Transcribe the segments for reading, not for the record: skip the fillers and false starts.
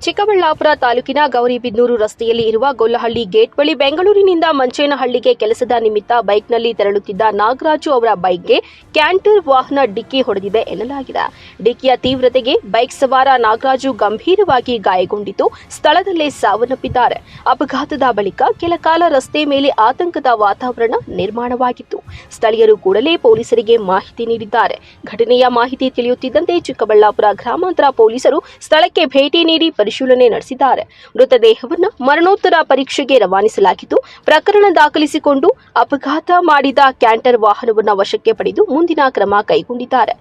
ಚಿಕ್ಕಬಳ್ಳಾಪುರ ತಾಲೂಕಿನ ಗೌರಿಬಿದನೂರು ರಸ್ತೆಯಲ್ಲಿ ಇರುವ ಗೊಲ್ಲಹಳ್ಳಿ ಗೇಟ್ ಬಳಿ ಬೆಂಗಳೂರಿನಿಂದ ಮಂಚೇನಹಳ್ಳಿಗೆ ಕೆಲಸದ ನಿಮಿತ್ತ ಬೈಕ್ನಲ್ಲಿ ತೆರಳುತ್ತಿದ್ದ ನಾಗರಾಜು ಅವರ ಬೈಕ್ಗೆ ಕ್ಯಾಂಟರ್ ವಾಹನ ಡಿಕ್ಕಿ ಹೊಡೆದಿದೆ ಎನ್ನಲಾಗಿದೆ. ಡಿಕ್ಕಿಯ ತೀವ್ರತೆಗೆ ಬೈಕ್ ಸವಾರ ನಾಗರಾಜು ಗಂಭೀರವಾಗಿ ಗಾಯಗೊಂಡಿದ್ದು ಸ್ಥಳದಲ್ಲೇ ಸಾವನ್ನಪ್ಪಿದ್ದಾರೆ. ಅಪಘಾತದ ಬಳಿಕ ಕೆಲ ಕಾಲ ರಸ್ತೆ ಮೇಲೆ ಆತಂಕದ ವಾತಾವರಣ ನಿರ್ಮಾಣವಾಗಿತ್ತು. ಸ್ಥಳೀಯರು ಕೂಡಲೇ ಪೊಲೀಸರಿಗೆ ಮಾಹಿತಿ ನೀಡಿದ್ದಾರೆ. ಘಟನೆಯ ಮಾಹಿತಿ ತಿಳಿಯುತ್ತಿದ್ದಂತೆ ಚಿಕ್ಕಬಳ್ಳಾಪುರ ಗ್ರಾಮಾಂತರ ಪೊಲೀಸರು ಸ್ಥಳಕ್ಕೆ ಭೇಟಿ ನೀಡಿ ಪರಿಶೀಲನೆ ನಡೆಸಿದ್ದಾರೆ. ಮೃತದೇಹವನ್ನು ಮರಣೋತ್ತರ ಪರೀಕ್ಷೆಗೆ ರವಾನಿಸಲಾಗಿದ್ದು, ಪ್ರಕರಣ ದಾಖಲಿಸಿಕೊಂಡು ಅಪಘಾತ ಮಾಡಿದ ಕ್ಯಾಂಟರ್ ವಾಹನವನ್ನು ವಶಕ್ಕೆ ಪಡೆದು ಮುಂದಿನ ಕ್ರಮ ಕೈಗೊಂಡಿದ್ದಾರೆ.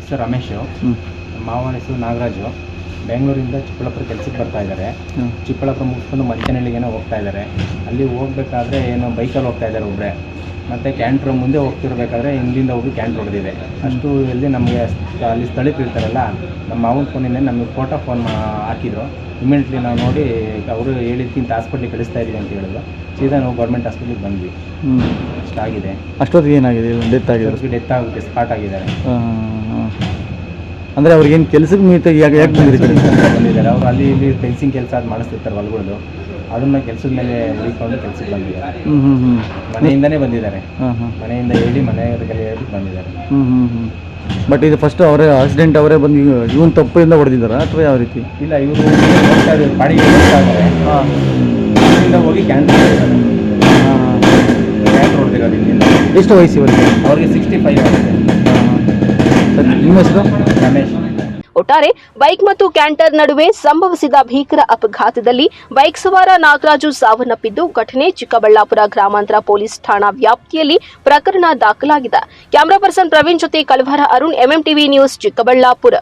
ಸರ್ ರಮೇಶ್, ಮಾವನ ಹೆಸರು ನಾಗರಾಜು. ಬೆಂಗಳೂರಿಂದ ಚಿಕ್ಕಬಳ್ಳಾಪುರ ಕೆಲಸಕ್ಕೆ ಬರ್ತಾ ಇದ್ದಾರೆ. ಚಿಕ್ಕಬಳ್ಳಾಪುರ ಮುಗಿಸ್ಕೊಂಡು ಮಂಚನಹಳ್ಳಿಗೇನೋ ಹೋಗ್ತಾ ಇದ್ದಾರೆ. ಅಲ್ಲಿ ಹೋಗ್ಬೇಕಾದ್ರೆ ಏನೋ ಬೈಕಲ್ಲಿ ಹೋಗ್ತಾ ಇದ್ದಾರೆ ಒಬ್ಬರೇ. ಮತ್ತು ಕ್ಯಾಂಟ್ರ್ ಮುಂದೆ ಹೋಗ್ತಿರ್ಬೇಕಾದ್ರೆ ಹಿಂದಿಂದ ಹೋಗಿ ಕ್ಯಾಂಟ್ರ್ ಹೊಡೆದಿದೆ. ಅಷ್ಟು ಇಲ್ಲಿ ನಮಗೆ ಅಲ್ಲಿ ಸ್ಥಳೀಯರು ಇರ್ತಾರಲ್ಲ, ನಮ್ಮ ಮಾವನ ಫೋನಿಂದ ನಮಗೆ ಫೋನ್ ಹಾಕಿದ್ರು. ಇಮಿಡಿಯೇಟ್ಲಿ ನಾವು ನೋಡಿ ಅವರು ಹೇಳಿದ್ಕಿಂತ ಹಾಸ್ಪಿಟ್ಲಿಗೆ ಕಳಿಸ್ತಾ ಇದ್ದೀವಿ ಅಂತ ಹೇಳಿದ್ರು. ಸೀದಾ ನಾವು ಗೌರ್ಮೆಂಟ್ ಹಾಸ್ಪಿಟ್ಲಿಗೆ ಬಂದ್ವಿ. ಅಷ್ಟಾಗಿದೆ. ಅಷ್ಟೊತ್ತಿಗೆ ಏನಾಗಿದೆ? ಡೆತ್ ಆಗಿದೆ. ಡೆತ್ ಆಗುತ್ತೆ, ಸ್ಪಾಟ್ ಆಗಿದ್ದಾರೆ. ಅಂದರೆ ಅವ್ರಿಗೇನು ಕೆಲಸಕ್ಕೆ ಮೀಟಾಗಿ ಯಾಕೆ ಬಂದಿದ್ದಾರೆ? ಅವರು ಅಲ್ಲಿ ಇಲ್ಲಿ ಫೆನ್ಸಿಂಗ್ ಕೆಲಸ ಅದು ಮಾಡಿಸ್ತಿರ್ತಾರೆ ಹೊಲಗಳದು. ಅದನ್ನ ಕೆಲಸದ ಮೇಲೆ ಹುಡುಕೊಂಡು ಕೆಲಸಕ್ಕೆ ಬಂದಿದ್ದಾರೆ. ಮನೆಯಿಂದನೇ ಬಂದಿದ್ದಾರೆ. ಮನೆಯಿಂದ ಹೇಳಿ ಮನೆಯವರಿಗೆಲ್ಲ ಹೇಳ್ಬಿಟ್ಟು ಬಂದಿದ್ದಾರೆ. ಬಟ್ ಇದು ಫಸ್ಟ್ ಅವರೇ ಆಕ್ಸಿಡೆಂಟ್ ಅವರೇ ಬಂದು ಇವನ್ ತಪ್ಪಿಂದ ಹೊಡೆದಿದ್ದಾರಾ ಅಥವಾ ಯಾವ ರೀತಿ? ಇಲ್ಲ, ಇವರು ಬಾಡಿಗೆ ಹೋಗಿ ಕ್ಯಾನ್ಸರ್ ಹೊಡೆದಿರೋದು. ಇಲ್ಲಿಂದ ಎಷ್ಟು ವಯಸ್ಸು ಇವರಿಗೆ? ಅವ್ರಿಗೆ 65 ಆಗಿದೆ. ನಿಮ್ಮ ಹೆಸರು? ರಮೇಶ್. ಒಟ್ಟಾರೆ ಬೈಕ್ ಮತ್ತು ಕ್ಯಾಂಟರ್ ನಡುವೆ ಸಂಭವಿಸಿದ ಭೀಕರ ಅಪಘಾತದಲ್ಲಿ ಬೈಕ್ ಸವಾರ ನಾಗರಾಜು ಸಾವನ್ನಪ್ಪಿದ್ದು, ಘಟನೆ ಚಿಕ್ಕಬಳ್ಳಾಪುರ ಗ್ರಾಮಾಂತರ ಪೊಲೀಸ್ ಠಾಣಾ ವ್ಯಾಪ್ತಿಯಲ್ಲಿ ಪ್ರಕರಣ ದಾಖಲಾಗಿದೆ. ಕ್ಯಾಮರಾ ಪರ್ಸನ್ ಪ್ರವೀಣ್ ಜೊತೆ ಕಳವರ ಅರುಣ್, ಎಂಎಂಟಿವಿ ನ್ಯೂಸ್, ಚಿಕ್ಕಬಳ್ಳಾಪುರ.